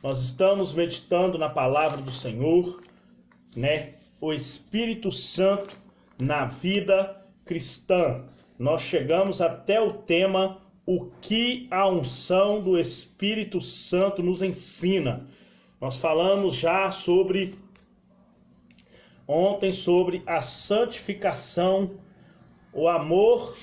Nós estamos meditando na palavra do Senhor, né? O Espírito Santo na vida cristã. Nós chegamos até o tema o que a unção do Espírito Santo nos ensina. Nós falamos já ontem sobre a santificação, o amor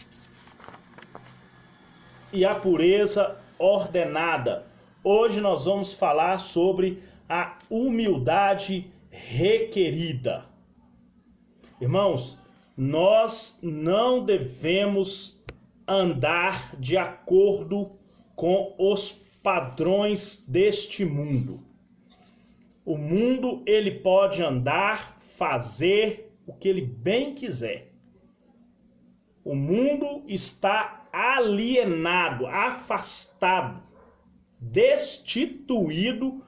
e a pureza ordenada. Hoje nós vamos falar sobre a humildade requerida. Irmãos, nós não devemos andar de acordo com os padrões deste mundo. O mundo, ele pode andar, fazer o que ele bem quiser. O mundo está alienado, afastado, destituído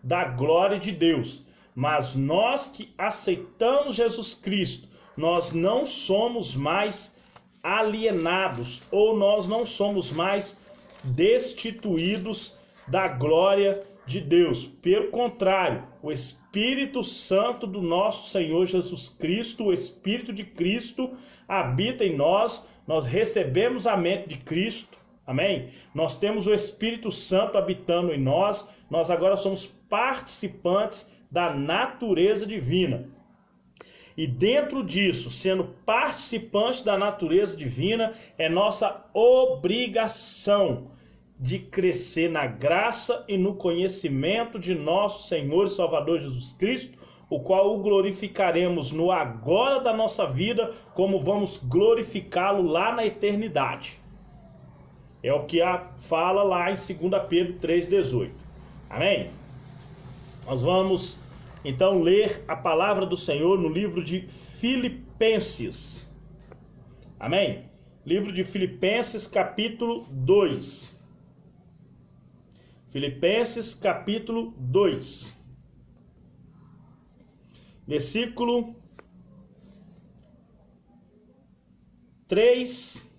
da glória de Deus. Mas nós que aceitamos Jesus Cristo, nós não somos mais alienados, ou nós não somos mais destituídos da glória de Deus. Pelo contrário, o Espírito Santo do nosso Senhor Jesus Cristo, o Espírito de Cristo habita em nós, nós recebemos a mente de Cristo, amém? Nós temos o Espírito Santo habitando em nós, nós agora somos participantes da natureza divina. E dentro disso, sendo participante da natureza divina, é nossa obrigação de crescer na graça e no conhecimento de nosso Senhor e Salvador Jesus Cristo, o qual o glorificaremos no agora da nossa vida, como vamos glorificá-lo lá na eternidade. É o que fala lá em 2 Pedro 3,18. Amém? Nós vamos então ler a palavra do Senhor no livro de Filipenses. Amém? Livro de Filipenses, capítulo 2. Filipenses, capítulo 2. Versículo 3.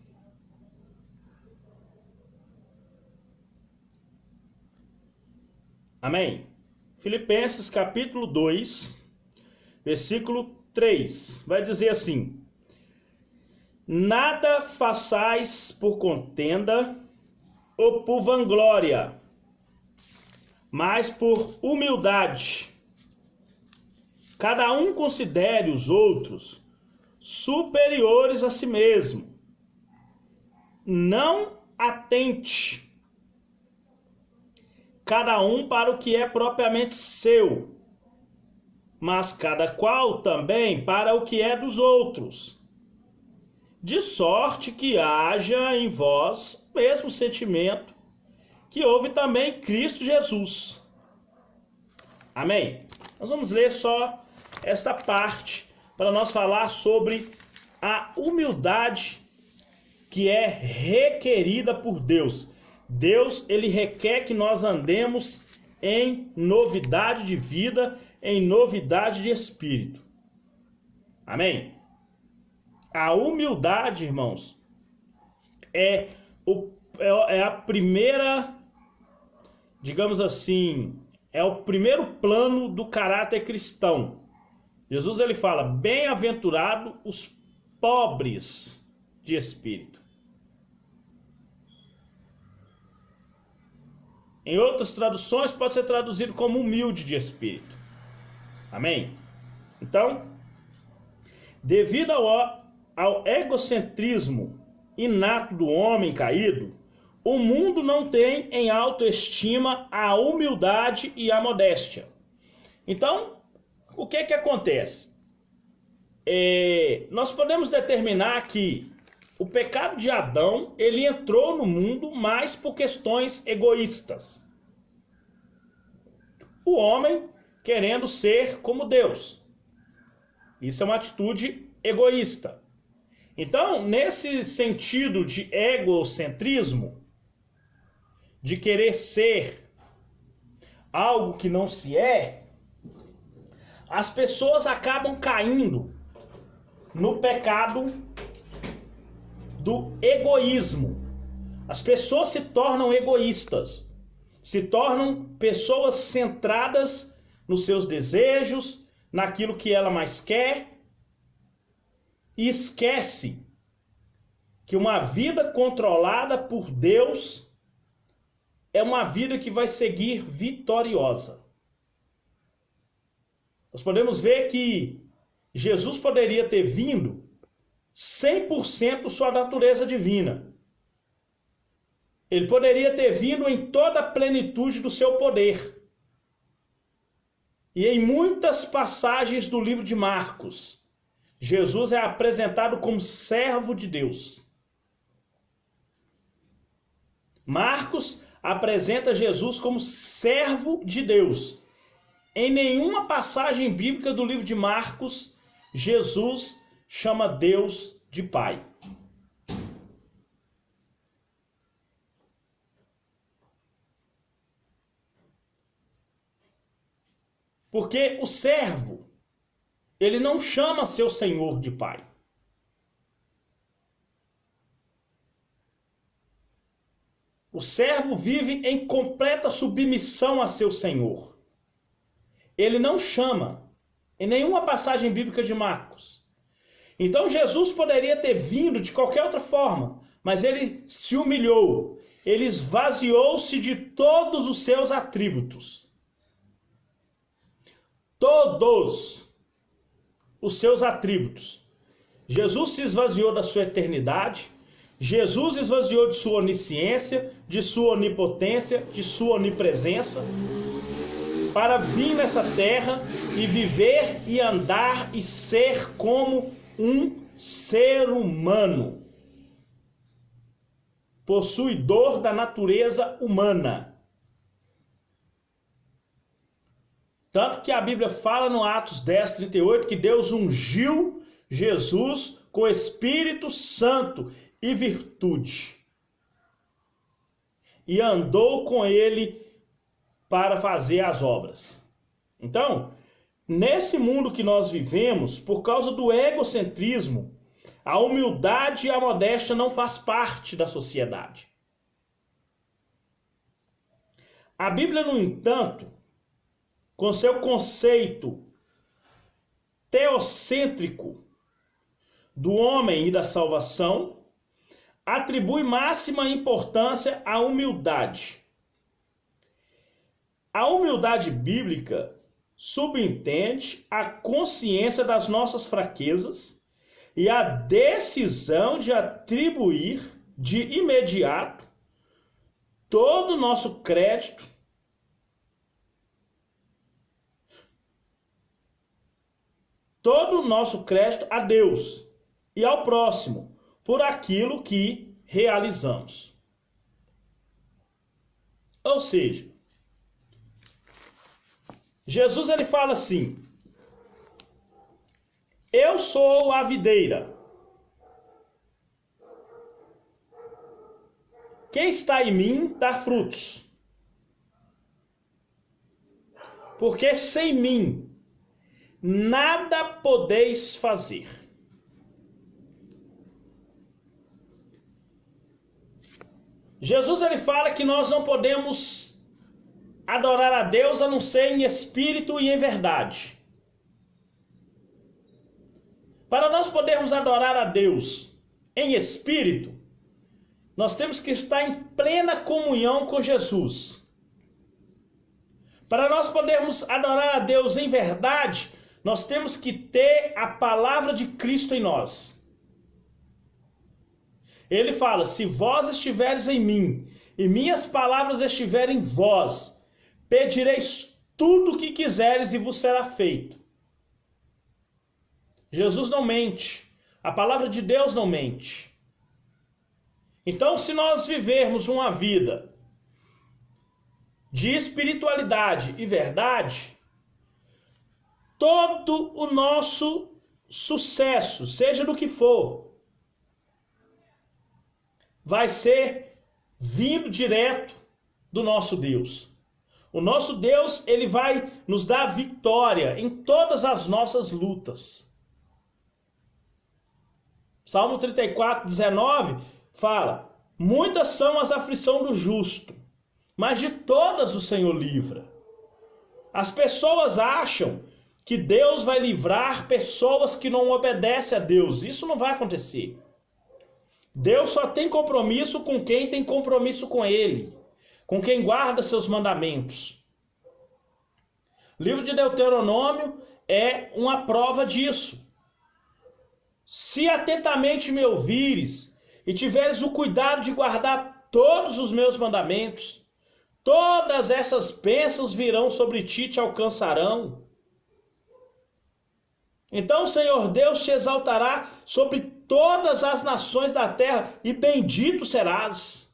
Amém? Filipenses capítulo 2, versículo 3, vai dizer assim: nada façais por contenda ou por vanglória, mas por humildade. Cada um considere os outros superiores a si mesmo. Não atente cada um para o que é propriamente seu, mas cada qual também para o que é dos outros. De sorte que haja em vós o mesmo sentimento que houve também em Cristo Jesus. Amém? Nós vamos ler só esta parte para nós falar sobre a humildade que é requerida por Deus. Deus, ele requer que nós andemos em novidade de vida, em novidade de espírito. Amém? A humildade, irmãos, é a primeira, digamos assim, é o primeiro plano do caráter cristão. Jesus, ele fala, bem-aventurado os pobres de espírito. Em outras traduções pode ser traduzido como humilde de espírito. Amém? Então, devido ao egocentrismo inato do homem caído, o mundo não tem em autoestima a humildade e a modéstia. Então, o que acontece? Nós podemos determinar que o pecado de Adão, ele entrou no mundo mais por questões egoístas. O homem querendo ser como Deus. Isso é uma atitude egoísta. Então, nesse sentido de egocentrismo, de querer ser algo que não se é, as pessoas acabam caindo no pecado do egoísmo. As pessoas se tornam egoístas. se tornam pessoas centradas nos seus desejos, naquilo que ela mais quer, e esquece que uma vida controlada por Deus é uma vida que vai seguir vitoriosa. Nós podemos ver que Jesus poderia ter vindo 100% sua natureza divina. Ele poderia ter vindo em toda a plenitude do seu poder. E em muitas passagens do livro de Marcos, Jesus é apresentado como servo de Deus. Marcos apresenta Jesus como servo de Deus. Em nenhuma passagem bíblica do livro de Marcos, Jesus chama Deus de Pai. Porque o servo, ele não chama seu senhor de pai. O servo vive em completa submissão a seu senhor. Ele não chama em nenhuma passagem bíblica de Marcos. Então Jesus poderia ter vindo de qualquer outra forma, mas ele se humilhou, ele esvaziou-se de todos os seus atributos. Todos os seus atributos. Jesus se esvaziou da sua eternidade, Jesus esvaziou de sua onisciência, de sua onipotência, de sua onipresença, para vir nessa terra e viver e andar e ser como um ser humano, possuidor da natureza humana. Tanto que a Bíblia fala no Atos 10, 38, que Deus ungiu Jesus com Espírito Santo e virtude. E andou com ele para fazer as obras. Então, nesse mundo que nós vivemos, por causa do egocentrismo, a humildade e a modéstia não faz parte da sociedade. A Bíblia, no entanto, com seu conceito teocêntrico do homem e da salvação, atribui máxima importância à humildade. A humildade bíblica subentende a consciência das nossas fraquezas e a decisão de atribuir de imediato todo o nosso crédito a Deus e ao próximo por aquilo que realizamos. Ou seja, Jesus ele fala assim: eu sou a videira. Quem está em mim dá frutos. Porque sem mim nada podeis fazer. Jesus ele fala que nós não podemos adorar a Deus a não ser em espírito e em verdade. Para nós podermos adorar a Deus em espírito, nós temos que estar em plena comunhão com Jesus. Para nós podermos adorar a Deus em verdade, nós temos que ter a palavra de Cristo em nós. Ele fala: se vós estiveres em mim e minhas palavras estiverem em vós, pedireis tudo o que quiseres e vos será feito. Jesus não mente. A palavra de Deus não mente. Então, se nós vivermos uma vida de espiritualidade e verdade, todo o nosso sucesso, seja do que for, vai ser vindo direto do nosso Deus. O nosso Deus, ele vai nos dar vitória em todas as nossas lutas. Salmo 34, 19 fala: muitas são as aflições do justo, mas de todas o Senhor livra. As pessoas acham que Deus vai livrar pessoas que não obedecem a Deus. Isso não vai acontecer. Deus só tem compromisso com quem tem compromisso com Ele, com quem guarda seus mandamentos. O livro de Deuteronômio é uma prova disso. Se atentamente me ouvires e tiveres o cuidado de guardar todos os meus mandamentos, todas essas bênçãos virão sobre ti e te alcançarão. Então o Senhor Deus te exaltará sobre todas as nações da terra e bendito serás.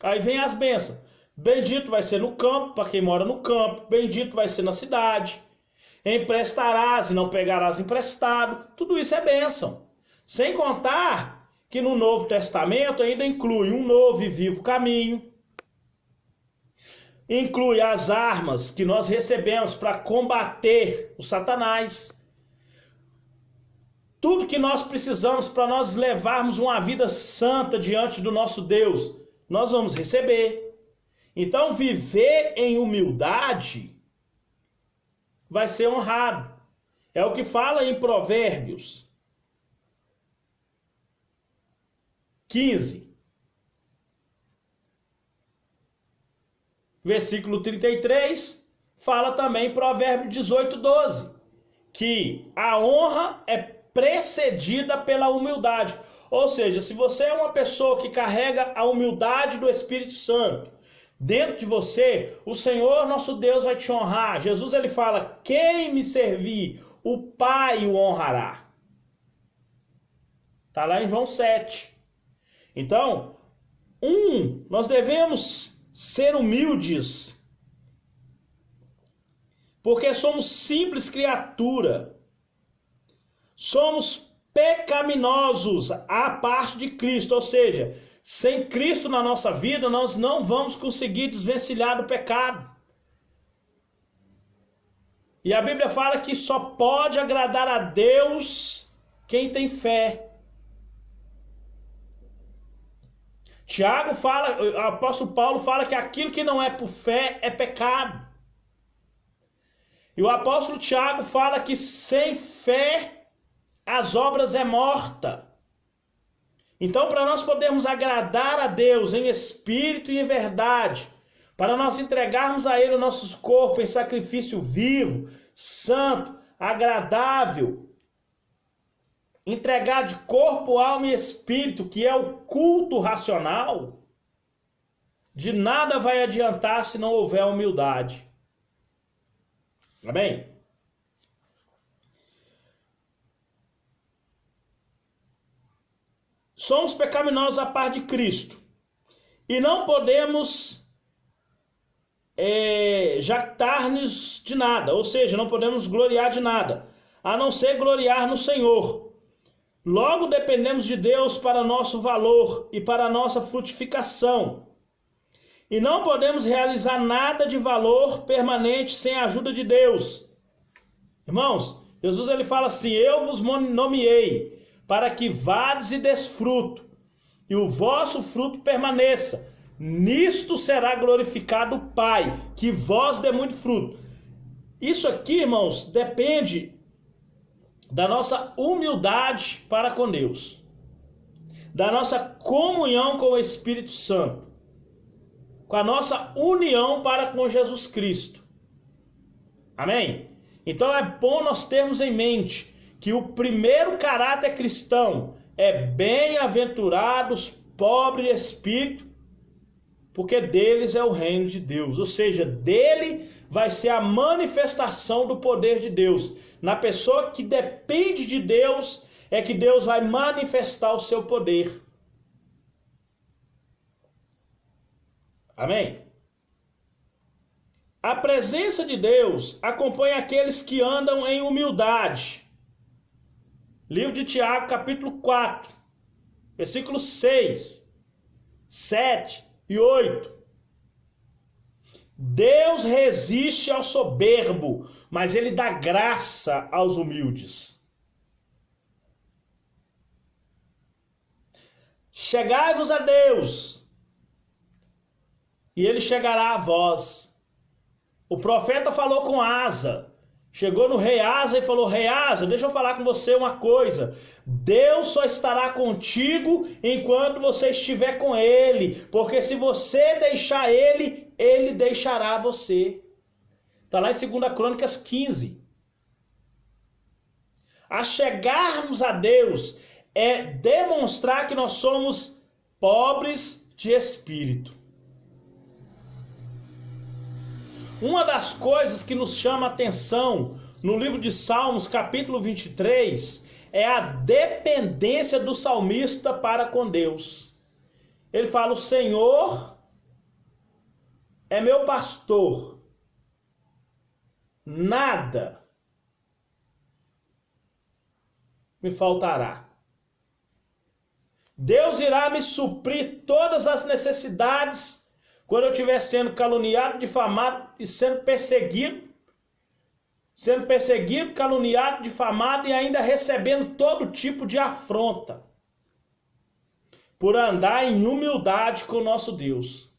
Aí vem as bênçãos. Bendito vai ser no campo, para quem mora no campo. Bendito vai ser na cidade. Emprestarás e não pegarás emprestado. Tudo isso é bênção. Sem contar que no Novo Testamento ainda inclui um novo e vivo caminho. Inclui as armas que nós recebemos para combater o Satanás. Tudo que nós precisamos para nós levarmos uma vida santa diante do nosso Deus, nós vamos receber. Então, viver em humildade vai ser honrado. É o que fala em Provérbios 15. Versículo 33, fala também Provérbio 18:12, que a honra é precedida pela humildade. Ou seja, se você é uma pessoa que carrega a humildade do Espírito Santo dentro de você, o Senhor nosso Deus vai te honrar. Jesus ele fala, quem me servir, o Pai o honrará. Está lá em João 7. Então, nós devemos ser humildes, porque somos simples criatura, somos pecaminosos à parte de Cristo, ou seja, sem Cristo na nossa vida, nós não vamos conseguir desvencilhar do pecado. E a Bíblia fala que só pode agradar a Deus quem tem fé. Tiago fala, o apóstolo Paulo fala que aquilo que não é por fé é pecado. E o apóstolo Tiago fala que sem fé as obras é morta. Então, para nós podermos agradar a Deus em espírito e em verdade, para nós entregarmos a Ele o nosso corpo em sacrifício vivo, santo, agradável, entregar de corpo, alma e espírito, que é o culto racional, de nada vai adiantar se não houver humildade. Amém? Somos pecaminosos à parte de Cristo e não podemos jactar-nos de nada, ou seja, não podemos gloriar de nada, a não ser gloriar no Senhor. Logo dependemos de Deus para nosso valor e para nossa frutificação. E não podemos realizar nada de valor permanente sem a ajuda de Deus. Irmãos, Jesus ele fala assim, eu vos nomeei para que vades e desfruto, e o vosso fruto permaneça. Nisto será glorificado o Pai, que vós dê muito fruto. Isso aqui, irmãos, depende da nossa humildade para com Deus, da nossa comunhão com o Espírito Santo, com a nossa união para com Jesus Cristo. Amém? Então é bom nós termos em mente que o primeiro caráter cristão é bem-aventurados pobres de espírito, porque deles é o reino de Deus, ou seja, dele vai ser a manifestação do poder de Deus. Na pessoa que depende de Deus, é que Deus vai manifestar o seu poder. Amém? A presença de Deus acompanha aqueles que andam em humildade. Livro de Tiago, capítulo 4, versículos 6, 7 e 8. Deus resiste ao soberbo, mas ele dá graça aos humildes. Chegai-vos a Deus, e ele chegará a vós. O profeta falou com Asa, chegou no rei Asa e falou: rei Asa, deixa eu falar com você uma coisa. Deus só estará contigo enquanto você estiver com ele, porque se você deixar ele, ele deixará você. Está lá em 2 Crônicas 15. A chegarmos a Deus é demonstrar que nós somos pobres de espírito. Uma das coisas que nos chama a atenção no livro de Salmos, capítulo 23, é a dependência do salmista para com Deus. Ele fala: o Senhor é meu pastor, nada me faltará. Deus irá me suprir todas as necessidades quando eu estiver sendo caluniado, difamado e sendo perseguido, caluniado, difamado e ainda recebendo todo tipo de afronta, por andar em humildade com o nosso Deus.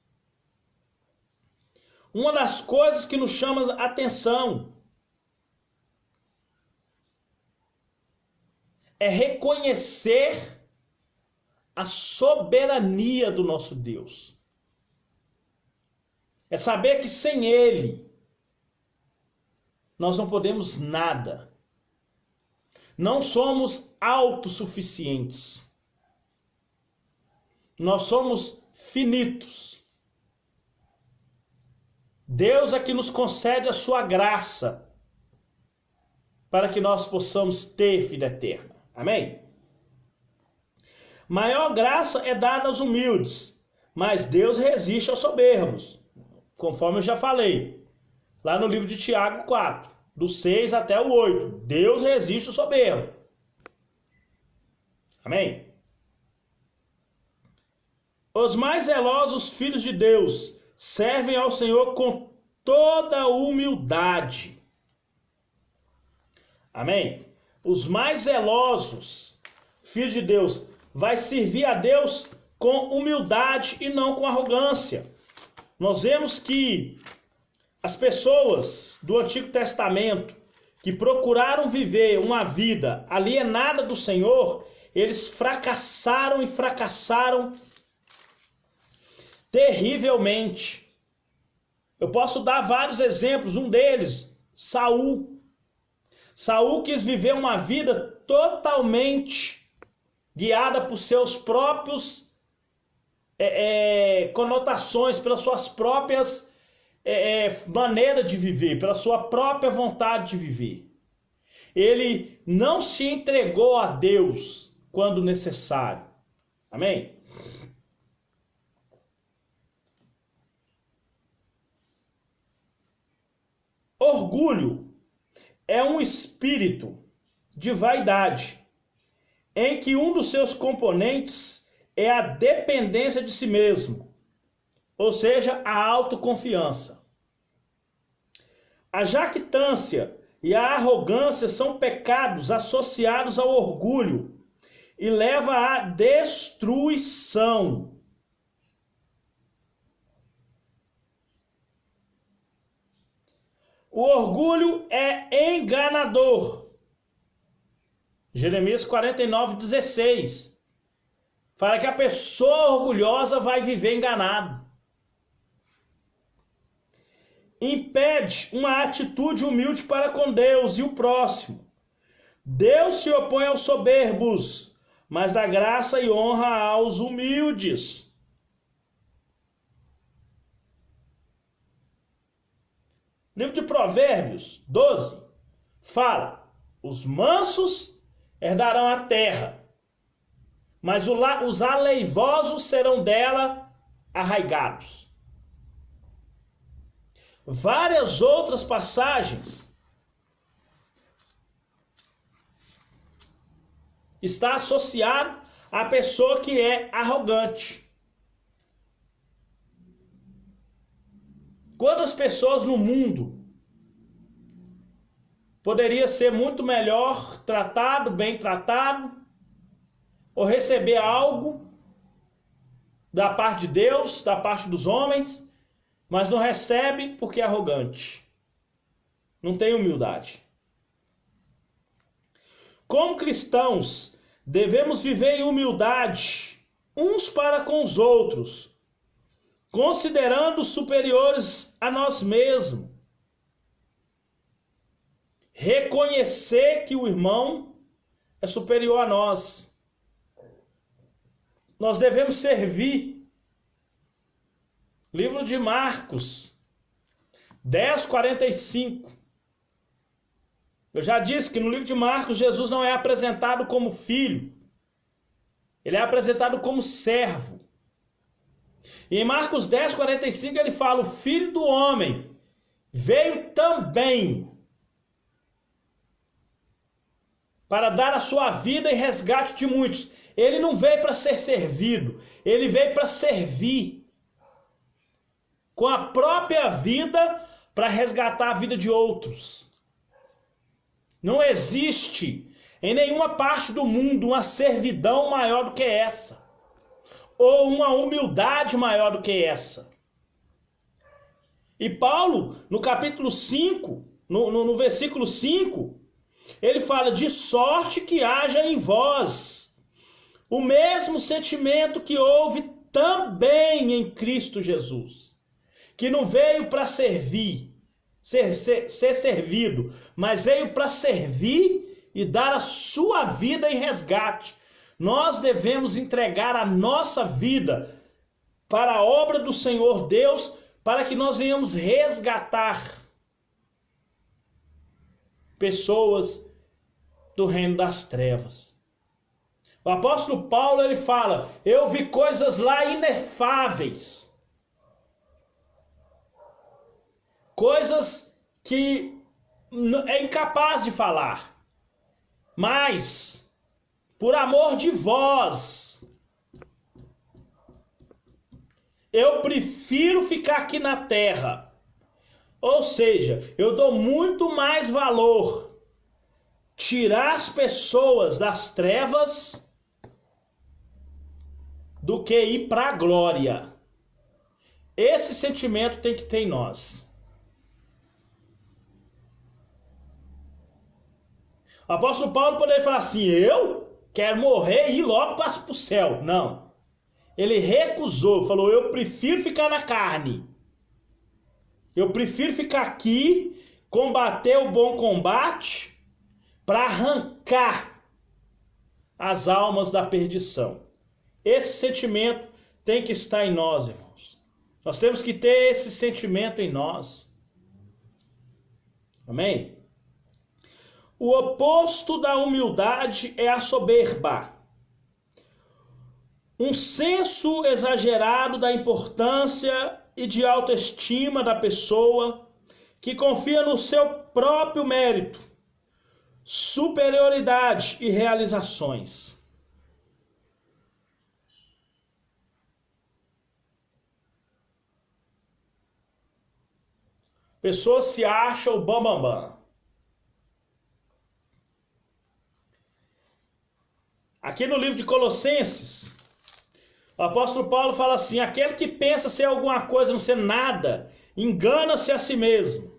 Uma das coisas que nos chama a atenção é reconhecer a soberania do nosso Deus. É saber que sem Ele nós não podemos nada. Não somos autossuficientes. Nós somos finitos. Deus é que nos concede a sua graça para que nós possamos ter vida eterna. Amém? Maior graça é dada aos humildes, mas Deus resiste aos soberbos, conforme eu já falei, lá no livro de Tiago 4, do 6 até o 8. Deus resiste ao soberbo. Amém? Os mais zelosos filhos de Deus servem ao Senhor com toda humildade. Amém? Os mais zelosos filhos de Deus vai servir a Deus com humildade e não com arrogância. Nós vemos que as pessoas do Antigo Testamento que procuraram viver uma vida alienada do Senhor, eles fracassaram e fracassaram terrivelmente. Eu posso dar vários exemplos, um deles, Saul. Saul quis viver uma vida totalmente guiada por seus próprios conotações, pelas suas próprias maneiras de viver, pela sua própria vontade de viver. Ele não se entregou a Deus quando necessário. Amém? Orgulho é um espírito de vaidade, em que um dos seus componentes é a dependência de si mesmo, ou seja, a autoconfiança. A jactância e a arrogância são pecados associados ao orgulho e levam à destruição. O orgulho é enganador. Jeremias 49:16. Fala que a pessoa orgulhosa vai viver enganado. Impede uma atitude humilde para com Deus e o próximo. Deus se opõe aos soberbos, mas dá graça e honra aos humildes. Livro de Provérbios 12 fala: os mansos herdarão a terra, mas os aleivosos serão dela arraigados. Várias outras passagens está associado à pessoa que é arrogante. Quantas pessoas no mundo poderia ser muito melhor tratado, bem tratado, ou receber algo da parte de Deus, da parte dos homens, mas não recebe porque é arrogante. Não tem humildade. Como cristãos, devemos viver em humildade uns para com os outros, considerando superiores a nós mesmos. Reconhecer que o irmão é superior a nós. Nós devemos servir. Livro de Marcos 10:45. Eu já disse que no livro de Marcos, Jesus não é apresentado como filho. Ele é apresentado como servo. E em Marcos 10:45 ele fala: o Filho do Homem veio também para dar a sua vida em resgate de muitos. Ele não veio para ser servido, ele veio para servir com a própria vida para resgatar a vida de outros. Não existe em nenhuma parte do mundo uma servidão maior do que essa, ou uma humildade maior do que essa. E Paulo, no capítulo 5, no versículo 5, ele fala: de sorte que haja em vós o mesmo sentimento que houve também em Cristo Jesus, que não veio para servir, ser servido, mas veio para servir e dar a sua vida em resgate. Nós devemos entregar a nossa vida para a obra do Senhor Deus, para que nós venhamos resgatar pessoas do reino das trevas. O apóstolo Paulo, ele fala: eu vi coisas lá inefáveis, coisas que é incapaz de falar, mas por amor de vós, eu prefiro ficar aqui na terra. Ou seja, eu dou muito mais valor tirar as pessoas das trevas do que ir para a glória. Esse sentimento tem que ter em nós. O apóstolo Paulo poderia falar assim: eu quero morrer e ir logo para o céu. Não. Ele recusou, falou: eu prefiro ficar na carne. Eu prefiro ficar aqui, combater o bom combate, para arrancar as almas da perdição. Esse sentimento tem que estar em nós, irmãos. Nós temos que ter esse sentimento em nós. Amém? O oposto da humildade é a soberba. Um senso exagerado da importância e de autoestima da pessoa, que confia no seu próprio mérito, superioridade e realizações. Pessoa se acha o bambambam. Aqui no livro de Colossenses, o apóstolo Paulo fala assim: aquele que pensa ser alguma coisa, não ser nada, engana-se a si mesmo.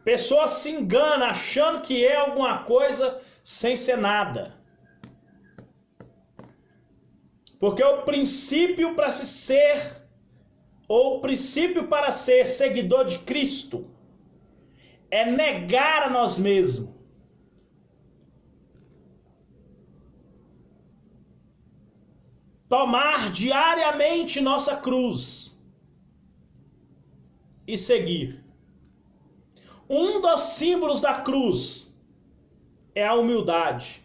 Pessoa se engana achando que é alguma coisa sem ser nada. Porque o princípio para se ser, ou o princípio para ser seguidor de Cristo, é negar a nós mesmos. Tomar diariamente nossa cruz e seguir. Um dos símbolos da cruz é a humildade.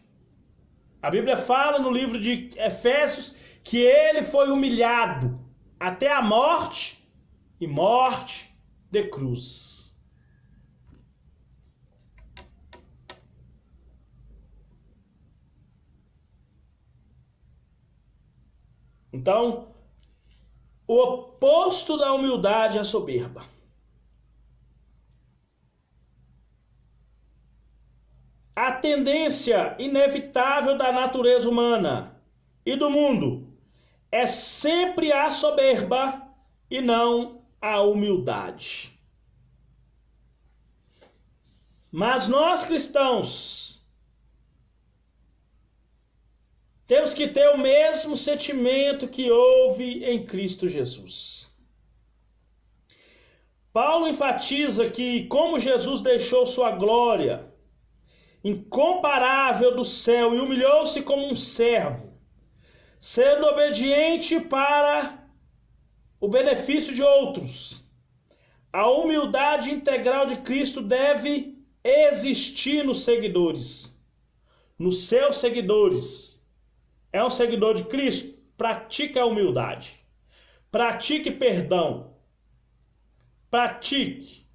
A Bíblia fala no livro de Efésios que ele foi humilhado até a morte, e morte de cruz. Então, o oposto da humildade é a soberba. A tendência inevitável da natureza humana e do mundo é sempre a soberba e não a humildade. Mas nós cristãos temos que ter o mesmo sentimento que houve em Cristo Jesus. Paulo enfatiza que, como Jesus deixou sua glória incomparável do céu e humilhou-se como um servo, sendo obediente para o benefício de outros, a humildade integral de Cristo deve existir nos seguidores, nos seus seguidores. É um seguidor de Cristo? Pratique a humildade, pratique perdão, pratique.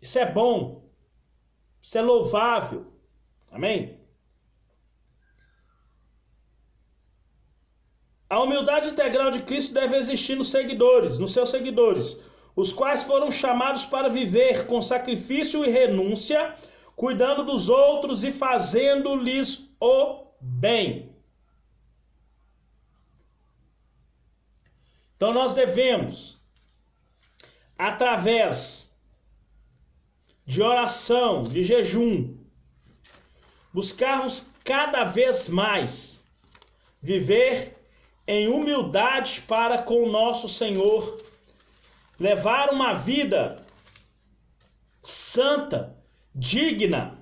Isso é bom, isso é louvável. Amém? A humildade integral de Cristo deve existir nos seguidores, nos seus seguidores, os quais foram chamados para viver com sacrifício e renúncia, cuidando dos outros e fazendo-lhes o bem. Então nós devemos, através de oração, de jejum, buscarmos cada vez mais viver em humildade para com o nosso Senhor, levar uma vida santa, digna.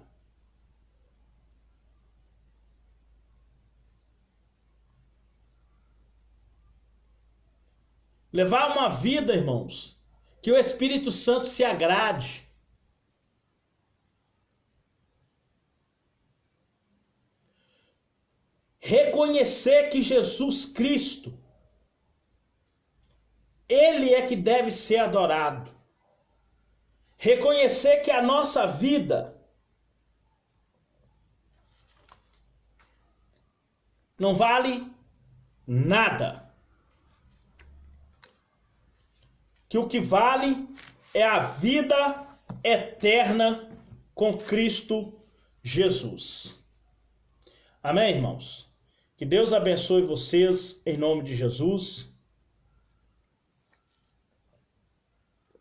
Levar uma vida, irmãos, que o Espírito Santo se agrade. Reconhecer que Jesus Cristo, Ele é que deve ser adorado. Reconhecer que a nossa vida não vale nada. Que o que vale é a vida eterna com Cristo Jesus. Amém, irmãos? Que Deus abençoe vocês em nome de Jesus.